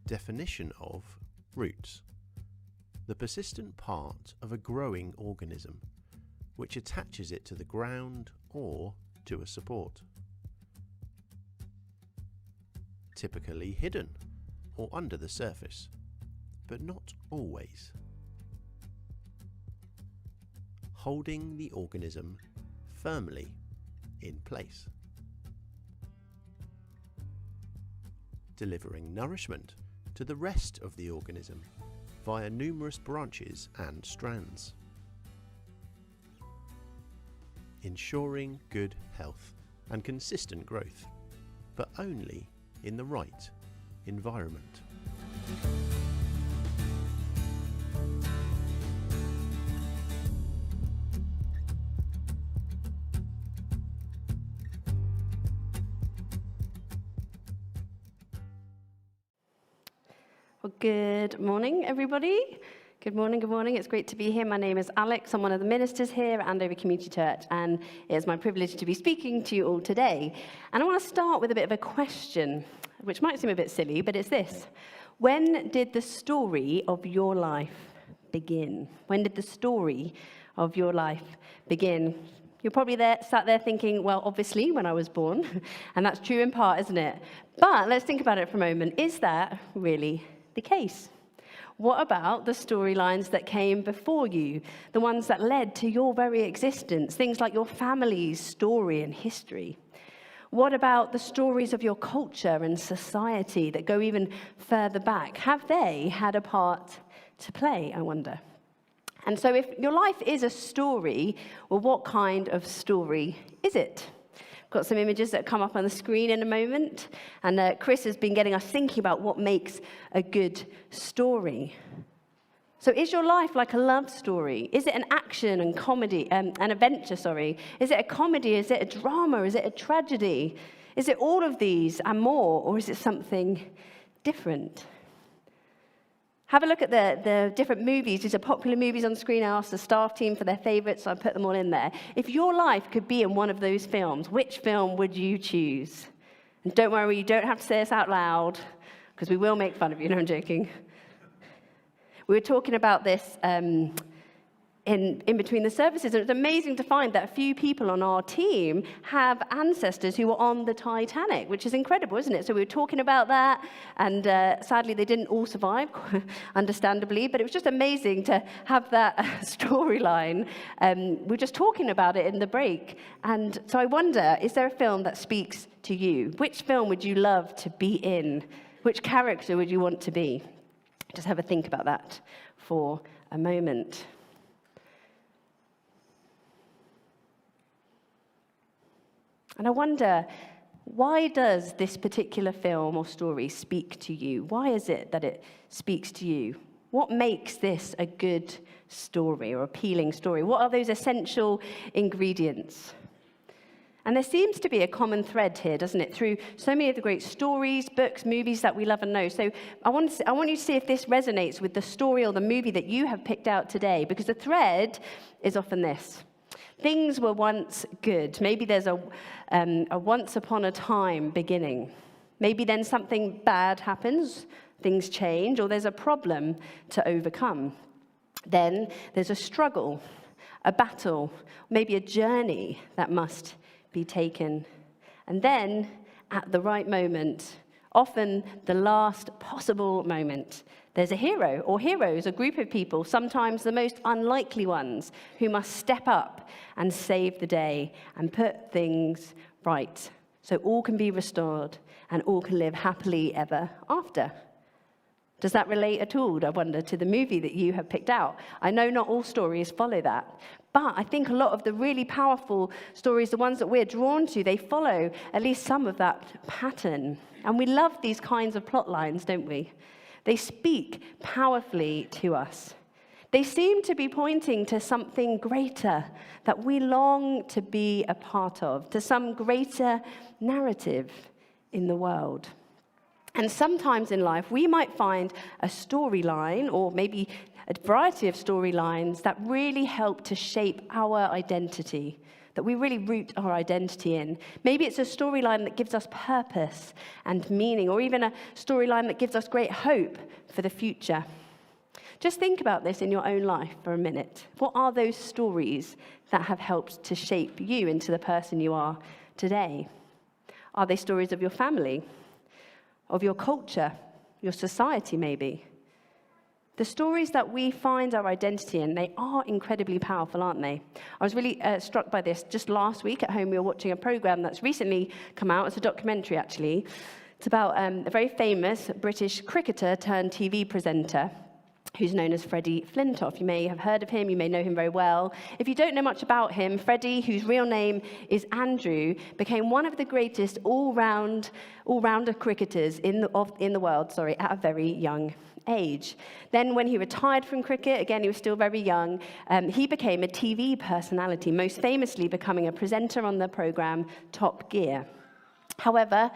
Definition of roots. The persistent part of a growing organism, which attaches it to the ground or to a support. Typically hidden or under the surface, but not always. Holding the organism firmly in place. Delivering nourishment to the rest of the organism via numerous branches and strands. Ensuring good health and consistent growth, but only in the right environment. Well, good morning, everybody. Good morning. It's great to be here. My name is Alex. I'm one of the ministers here at Andover Community Church, and it is my privilege to be speaking to you all today. And I want to start with a bit of a question, which might seem a bit silly, but it's this. When did the story of your life begin? When did the story of your life begin? You're probably sat there thinking, well, obviously, when I was born. And that's true in part, isn't it? But let's think about it for a moment. Is that really the case? What about the storylines that came before you, the ones that led to your very existence, things like your family's story and history? What about the stories of your culture and society that go even further back? Have they had a part to play, I wonder? And so if your life is a story, well, what kind of story is it? Got some images that come up on the screen in a moment. And Chris has been getting us thinking about what makes a good story. So is your life like a love story? Is it an action and comedy, an adventure, Is it a comedy? Is it a drama? Is it a tragedy? Is it all of these and more? Or is it something different? Have a look at the different movies. These are popular movies on the screen. I asked the staff team for their favorites, so I put them all in there. If your life could be in one of those films, which film would you choose? And don't worry, you don't have to say this out loud, because we will make fun of you. No, I'm joking. We were talking about this in between the services, and it's amazing to find that a few people on our team have ancestors who were on the Titanic, which is incredible, isn't it? So we were talking about that, and sadly they didn't all survive, understandably, but it was just amazing to have that storyline. We were just talking about it in the break, and so I wonder, is there a film that speaks to you? Which film would you love to be in? Which character would you want to be? Just have a think about that for a moment. And I wonder, why does this particular film or story speak to you? Why is it that it speaks to you? What makes this a good story or appealing story? What are those essential ingredients? And there seems to be a common thread here, doesn't it, through so many of the great stories, books, movies that we love and know. So I want you to see if this resonates with the story or the movie that you have picked out today, because the thread is often this. Things were once good. Maybe there's a once upon a time beginning. Maybe then something bad happens, things change, or there's a problem to overcome. Then there's a struggle, a battle, maybe a journey that must be taken. And then, at the right moment, often the last possible moment, there's a hero or heroes, a group of people, sometimes the most unlikely ones, who must step up and save the day and put things right so all can be restored and all can live happily ever after. Does that relate at all, I wonder, to the movie that you have picked out? I know not all stories follow that, but I think a lot of the really powerful stories, the ones that we're drawn to, they follow at least some of that pattern. And we love these kinds of plot lines, don't we? They speak powerfully to us. They seem to be pointing to something greater that we long to be a part of, to some greater narrative in the world. And sometimes in life, we might find a storyline, or maybe a variety of storylines, that really help to shape our identity, that we really root our identity in. Maybe it's a storyline that gives us purpose and meaning, or even a storyline that gives us great hope for the future. Just think about this in your own life for a minute. What are those stories that have helped to shape you into the person you are today? Are they stories of your family, of your culture, your society maybe? The stories that we find our identity in, they are incredibly powerful, aren't they? I was really struck by this. Just last week at home, we were watching a program that's recently come out. It's a documentary, actually. It's about a very famous British cricketer turned TV presenter who's known as Freddie Flintoff. You may have heard of him, you may know him very well. If you don't know much about him, Freddie, whose real name is Andrew, became one of the greatest all-rounder cricketers in the world, at a very young age. Then when he retired from cricket, again, he was still very young, he became a TV personality, most famously becoming a presenter on the program Top Gear. However,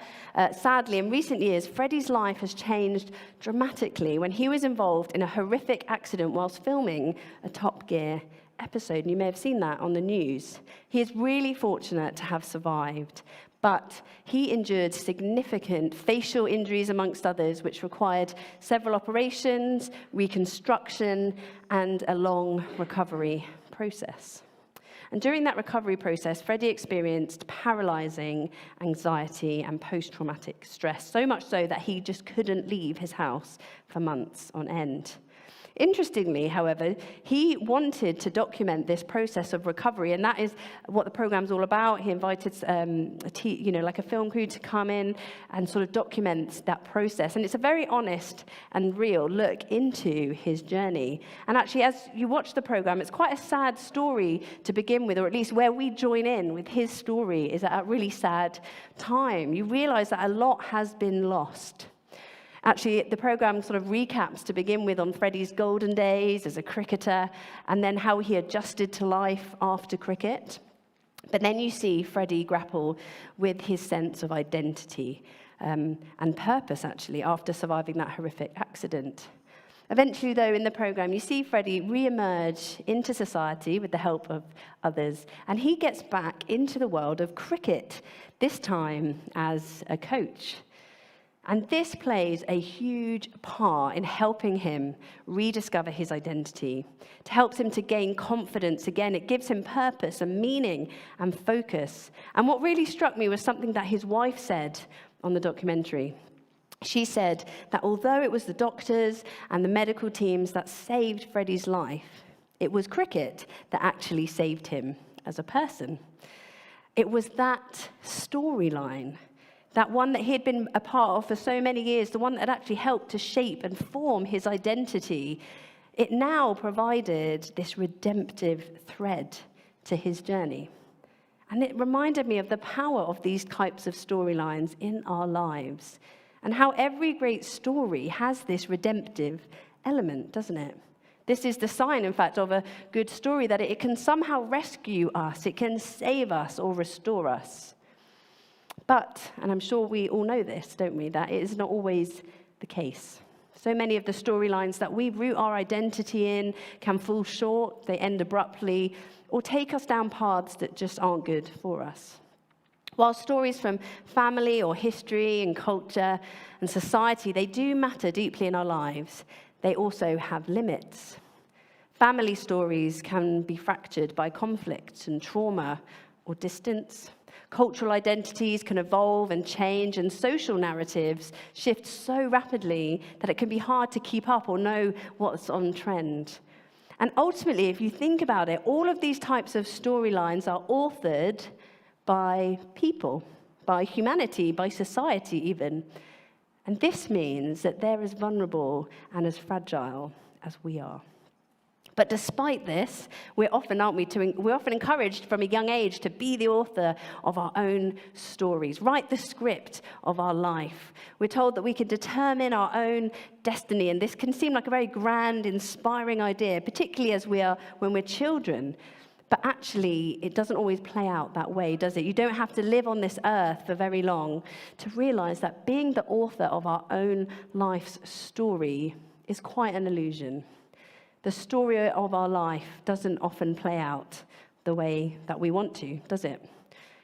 sadly, in recent years, Freddie's life has changed dramatically when he was involved in a horrific accident whilst filming a Top Gear episode, and you may have seen that on the news. He is really fortunate to have survived, but he endured significant facial injuries, amongst others, which required several operations, reconstruction, and a long recovery process. And during that recovery process, Freddie experienced paralyzing anxiety and post-traumatic stress, so much so that he just couldn't leave his house for months on end. Interestingly, however, he wanted to document this process of recovery, and that is what the program's all about. He invited a film crew to come in and sort of document that process. And it's a very honest and real look into his journey. And actually, as you watch the program, it's quite a sad story to begin with, or at least where we join in with his story is at a really sad time. You realize that a lot has been lost. Actually, the program sort of recaps to begin with on Freddie's golden days as a cricketer and then how he adjusted to life after cricket. But then you see Freddie grapple with his sense of identity and purpose, actually, after surviving that horrific accident. Eventually, though, in the program, you see Freddie re-emerge into society with the help of others, and he gets back into the world of cricket, this time as a coach. And this plays a huge part in helping him rediscover his identity. It helps him to gain confidence again. It gives him purpose and meaning and focus. And what really struck me was something that his wife said on the documentary. She said that although it was the doctors and the medical teams that saved Freddie's life, it was cricket that actually saved him as a person. It was that storyline, that one that he had been a part of for so many years, the one that had actually helped to shape and form his identity, it now provided this redemptive thread to his journey. And it reminded me of the power of these types of storylines in our lives and how every great story has this redemptive element, doesn't it? This is the sign, in fact, of a good story, that it can somehow rescue us, it can save us or restore us. But, and I'm sure we all know this, don't we, that it is not always the case. So many of the storylines that we root our identity in can fall short, they end abruptly, or take us down paths that just aren't good for us. While stories from family or history and culture and society, they do matter deeply in our lives, they also have limits. Family stories can be fractured by conflict and trauma or distance. Cultural identities can evolve and change, and social narratives shift so rapidly that it can be hard to keep up or know what's on trend. And ultimately, if you think about it, all of these types of storylines are authored by people, by humanity, by society even. And this means that they're as vulnerable and as fragile as we are. But despite this, we're often encouraged from a young age to be the author of our own stories, write the script of our life. We're told that we can determine our own destiny, and this can seem like a very grand, inspiring idea, particularly when we're children. But actually, it doesn't always play out that way, does it? You don't have to live on this earth for very long to realize that being the author of our own life's story is quite an illusion. The story of our life doesn't often play out the way that we want to, does it?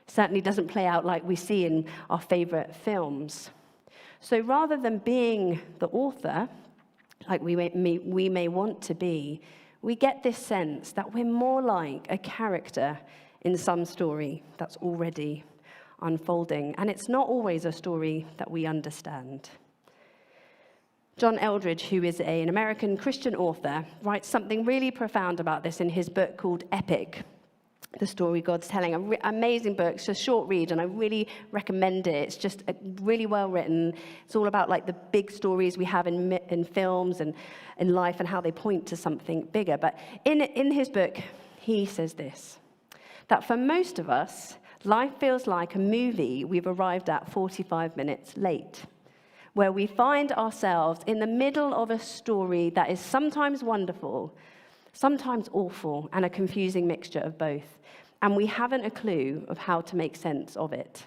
Certainly doesn't play out like we see in our favorite films. So rather than being the author, like we may want to be, we get this sense that we're more like a character in some story that's already unfolding. And it's not always a story that we understand. John Eldredge, who is an American Christian author, writes something really profound about this in his book called Epic, The Story God's Telling. An amazing book. It's a short read, and I really recommend it. It's just really well written. It's all about like the big stories we have in films and in life and how they point to something bigger. But in his book, he says this, that for most of us, life feels like a movie we've arrived at 45 minutes late, where we find ourselves in the middle of a story that is sometimes wonderful, sometimes awful, and a confusing mixture of both. And we haven't a clue of how to make sense of it.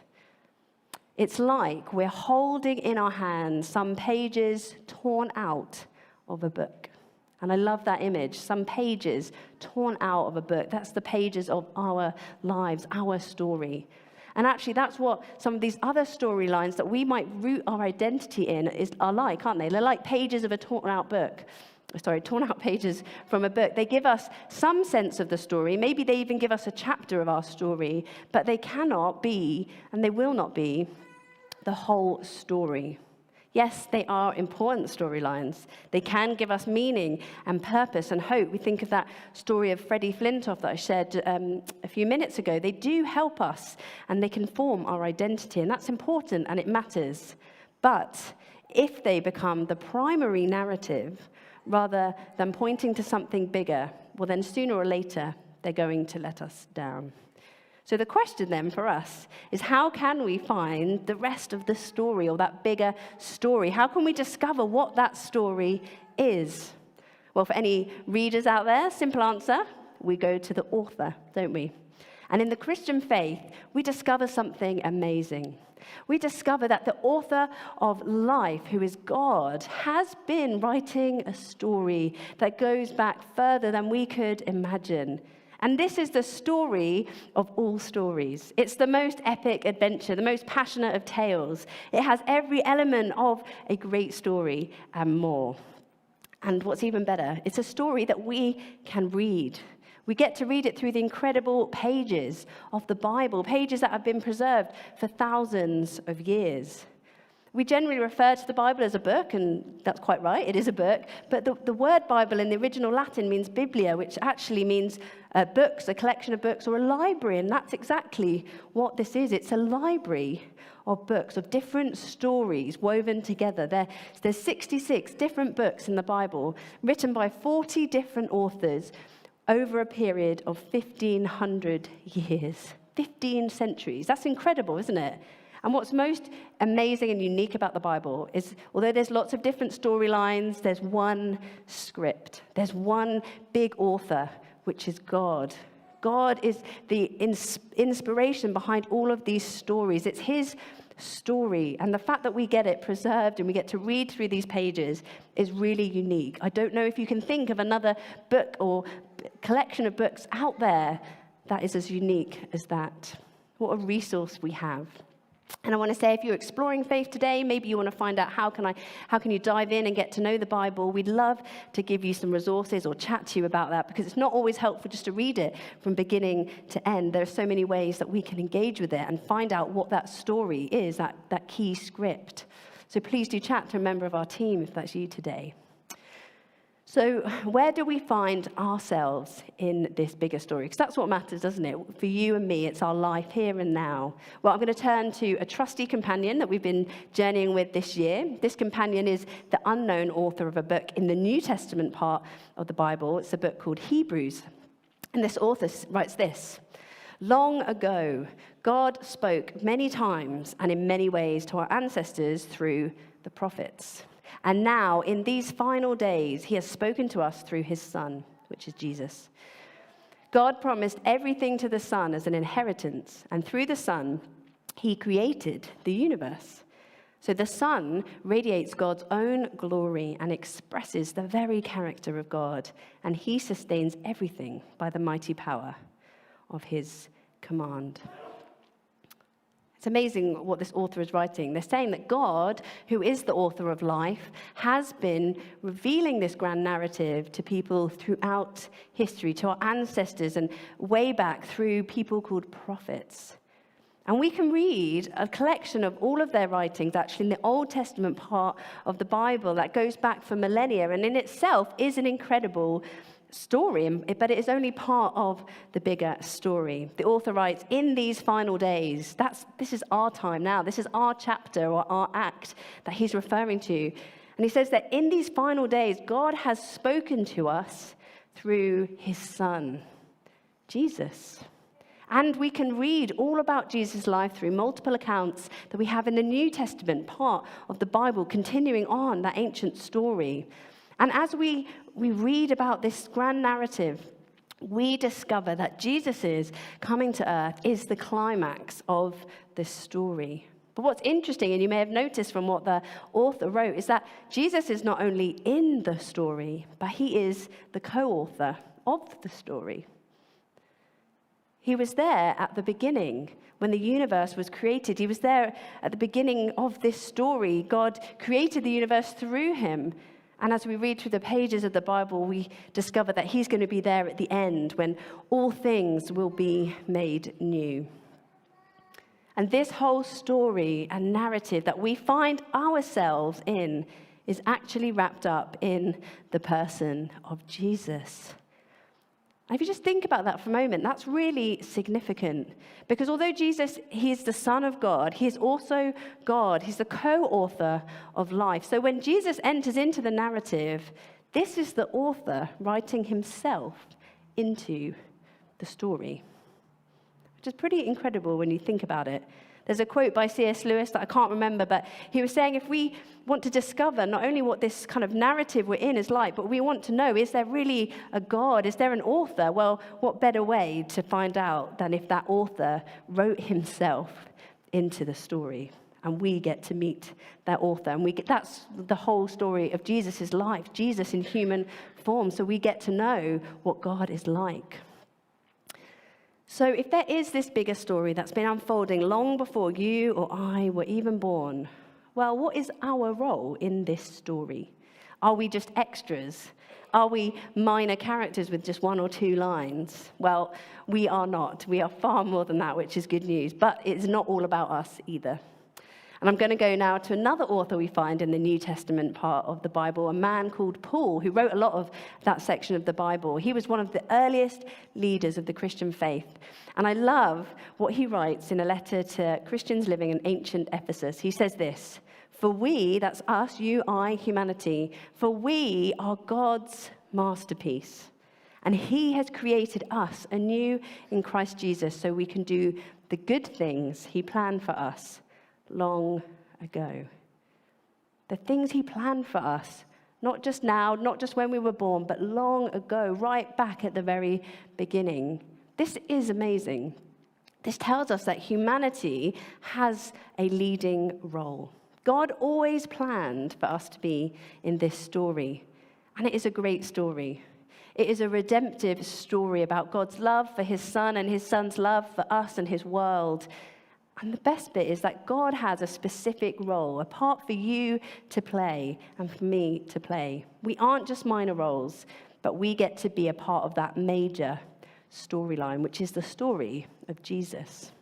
It's like we're holding in our hands some pages torn out of a book. And I love that image, some pages torn out of a book. That's the pages of our lives, our story. And actually, that's what some of these other storylines that we might root our identity in are like, aren't they? They're like pages of a torn out pages from a book. They give us some sense of the story. Maybe they even give us a chapter of our story, but they cannot be, and they will not be, the whole story. Yes, they are important storylines. They can give us meaning and purpose and hope. We think of that story of Freddie Flintoff that I shared a few minutes ago. They do help us, and they can form our identity, and that's important, and it matters. But if they become the primary narrative, rather than pointing to something bigger, well, then sooner or later, they're going to let us down. So the question then for us is, how can we find the rest of the story, or that bigger story? How can we discover what that story is? Well, for any readers out there, simple answer, we go to the author, don't we? And in the Christian faith, we discover something amazing. We discover that the author of life, who is God, has been writing a story that goes back further than we could imagine. And this is the story of all stories. It's the most epic adventure, the most passionate of tales. It has every element of a great story and more. And what's even better, it's a story that we can read. We get to read it through the incredible pages of the Bible, pages that have been preserved for thousands of years. We generally refer to the Bible as a book, and that's quite right, it is a book. But the word Bible in the original Latin means biblia, which actually means books, a collection of books, or a library. And that's exactly what this is. It's a library of books, of different stories woven together. There's 66 different books in the Bible, written by 40 different authors over a period of 1,500 years, 15 centuries. That's incredible, isn't it? And what's most amazing and unique about the Bible is, although there's lots of different storylines, there's one script. There's one big author, which is God. God is the inspiration behind all of these stories. It's his story. And the fact that we get it preserved and we get to read through these pages is really unique. I don't know if you can think of another book or collection of books out there that is as unique as that. What a resource we have. And I want to say, if you're exploring faith today, maybe you want to find out how can you dive in and get to know the Bible. We'd love to give you some resources or chat to you about that, because it's not always helpful just to read it from beginning to end. There are so many ways that we can engage with it and find out what that story is, that key script. So please do chat to a member of our team if that's you today. So where do we find ourselves in this bigger story? Because that's what matters, doesn't it? For you and me, it's our life here and now. Well, I'm going to turn to a trusty companion that we've been journeying with this year. This companion is the unknown author of a book in the New Testament part of the Bible. It's a book called Hebrews. And this author writes this: "Long ago, God spoke many times and in many ways to our ancestors through the prophets. And now, in these final days, he has spoken to us through his Son, which is Jesus. God promised everything to the Son as an inheritance, and through the Son, he created the universe. So the Son radiates God's own glory and expresses the very character of God, and he sustains everything by the mighty power of his command. It's amazing what this author is writing. They're saying that God, who is the author of life, has been revealing this grand narrative to people throughout history, to our ancestors, and way back through people called prophets. And we can read a collection of all of their writings, actually, in the Old Testament part of the Bible that goes back for millennia, and in itself is an incredible story, but it is only part of the bigger story. The author writes, in these final days, this is our time now, this is our chapter or our act that he's referring to. And he says that in these final days, God has spoken to us through his Son, Jesus. And we can read all about Jesus' life through multiple accounts that we have in the New Testament part of the Bible, continuing on that ancient story. And as we read about this grand narrative, we discover that Jesus' coming to earth is the climax of this story. But what's interesting, and you may have noticed from what the author wrote, is that Jesus is not only in the story, but he is the co-author of the story. He was there at the beginning when the universe was created. He was there at the beginning of this story. God created the universe through him. And as we read through the pages of the Bible, we discover that he's going to be there at the end when all things will be made new. And this whole story and narrative that we find ourselves in is actually wrapped up in the person of Jesus. And if you just think about that for a moment, that's really significant. Because although Jesus, he is the Son of God, he is also God. He's the co-author of life. So when Jesus enters into the narrative, this is the author writing himself into the story, which is pretty incredible when you think about it. There's a quote by C.S. Lewis that I can't remember, but he was saying if we want to discover not only what this kind of narrative we're in is like, but we want to know, is there really a God? Is there an author? Well, what better way to find out than if that author wrote himself into the story? And we get to meet that author. And that's the whole story of Jesus' life, Jesus in human form. So we get to know what God is like. So if there is this bigger story that's been unfolding long before you or I were even born, well, what is our role in this story? Are we just extras? Are we minor characters with just one or two lines? Well, we are not. We are far more than that, which is good news. But it's not all about us either. And I'm going to go now to another author we find in the New Testament part of the Bible, a man called Paul, who wrote a lot of that section of the Bible. He was one of the earliest leaders of the Christian faith. And I love what he writes in a letter to Christians living in ancient Ephesus. He says this, "For we," that's us, you, I, humanity, "for we are God's masterpiece. And he has created us anew in Christ Jesus so we can do the good things he planned for us long ago." The things he planned for us, not just now, not just when we were born, but long ago, right back at the very beginning. This is amazing. This tells us that humanity has a leading role. God always planned for us to be in this story, and it is a great story. It is a redemptive story about God's love for his Son and his Son's love for us and his world. And the best bit is that God has a specific role, a part for you to play and for me to play. We aren't just minor roles, but we get to be a part of that major storyline, which is the story of Jesus.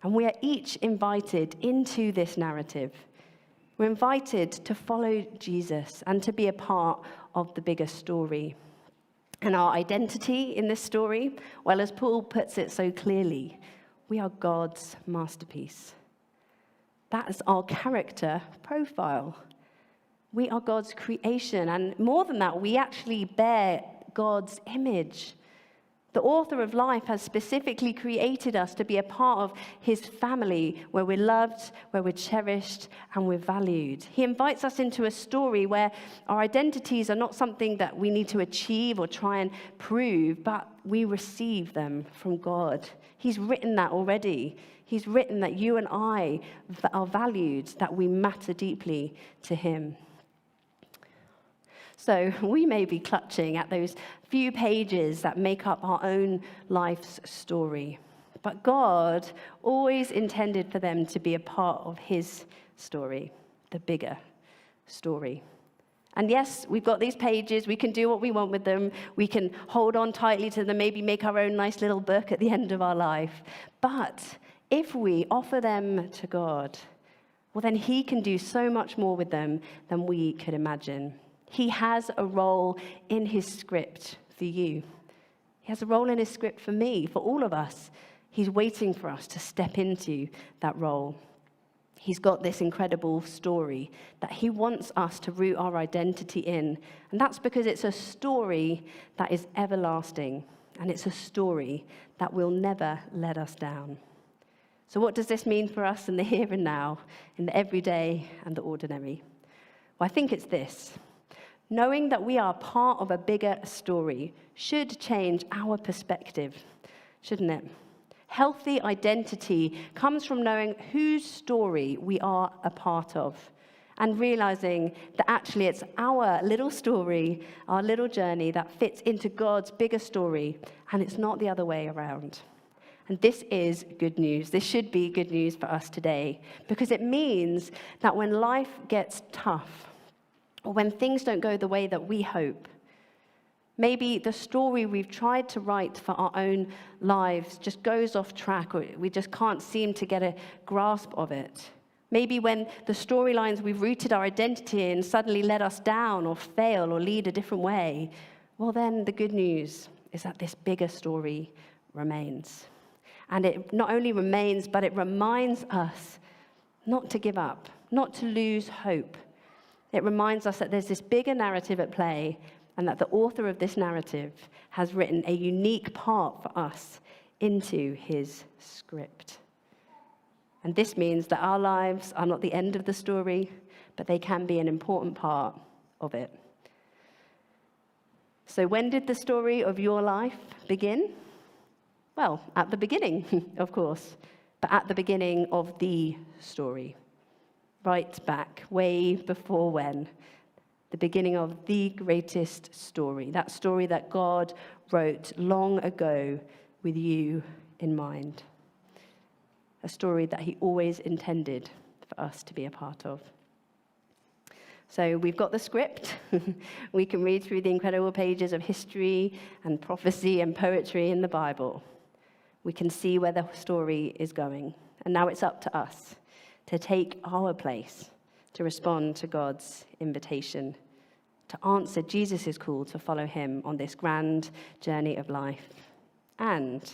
And we are each invited into this narrative. We're invited to follow Jesus and to be a part of the bigger story. And our identity in this story, well, as Paul puts it so clearly, we are God's masterpiece. That is our character profile. We are God's creation. And more than that, we actually bear God's image. The author of life has specifically created us to be a part of his family where we're loved, where we're cherished, and we're valued. He invites us into a story where our identities are not something that we need to achieve or try and prove, but we receive them from God. He's written that already. He's written that you and I are valued, that we matter deeply to him. So we may be clutching at those few pages that make up our own life's story. But God always intended for them to be a part of his story, the bigger story. And yes, we've got these pages. We can do what we want with them. We can hold on tightly to them, maybe make our own nice little book at the end of our life. But if we offer them to God, well, then he can do so much more with them than we could imagine. He has a role in his script for you. He has a role in his script for me, for all of us. He's waiting for us to step into that role. He's got this incredible story that he wants us to root our identity in. And that's because it's a story that is everlasting. And it's a story that will never let us down. So what does this mean for us in the here and now, in the everyday and the ordinary? Well, I think it's this. Knowing that we are part of a bigger story should change our perspective, shouldn't it? Healthy identity comes from knowing whose story we are a part of and realizing that actually it's our little story, our little journey that fits into God's bigger story, and it's not the other way around. And this is good news. This should be good news for us today because it means that when life gets tough, or when things don't go the way that we hope, maybe the story we've tried to write for our own lives just goes off track, or we just can't seem to get a grasp of it. Maybe when the storylines we've rooted our identity in suddenly let us down or fail or lead a different way, well then the good news is that this bigger story remains. And it not only remains, but it reminds us not to give up, not to lose hope. It reminds us that there's this bigger narrative at play and that the author of this narrative has written a unique part for us into his script. And this means that our lives are not the end of the story, but they can be an important part of it. So when did the story of your life begin? Well, at the beginning, of course, but at the beginning of the story. Right back, way before when? The beginning of the greatest story, that story that God wrote long ago with you in mind. A story that he always intended for us to be a part of. So we've got the script. We can read through the incredible pages of history and prophecy and poetry in the Bible. We can see where the story is going. And now it's up to us to take our place, to respond to God's invitation, to answer Jesus' call to follow him on this grand journey of life, and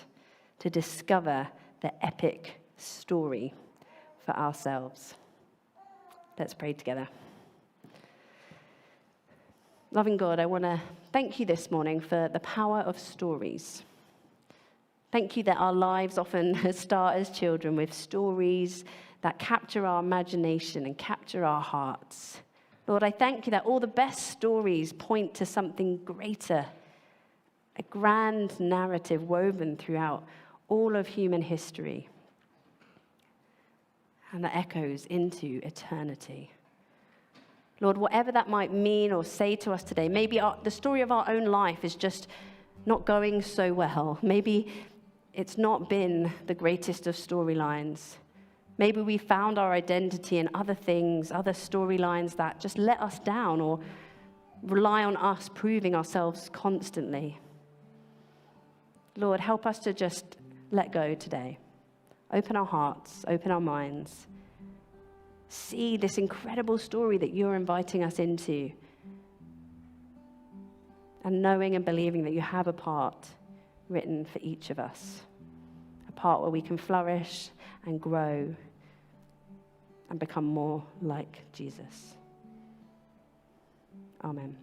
to discover the epic story for ourselves. Let's pray together. Loving God, I want to thank you this morning for the power of stories. Thank you that our lives often start as children with stories that capture our imagination and capture our hearts. Lord, I thank you that all the best stories point to something greater, a grand narrative woven throughout all of human history, and that echoes into eternity. Lord, whatever that might mean or say to us today, maybe the story of our own life is just not going so well. Maybe it's not been the greatest of storylines. Maybe we found our identity in other things, other storylines that just let us down or rely on us proving ourselves constantly. Lord, help us to just let go today. Open our hearts, open our minds. See this incredible story that you're inviting us into. And knowing and believing that you have a part written for each of us. A part where we can flourish and grow and become more like Jesus. Amen.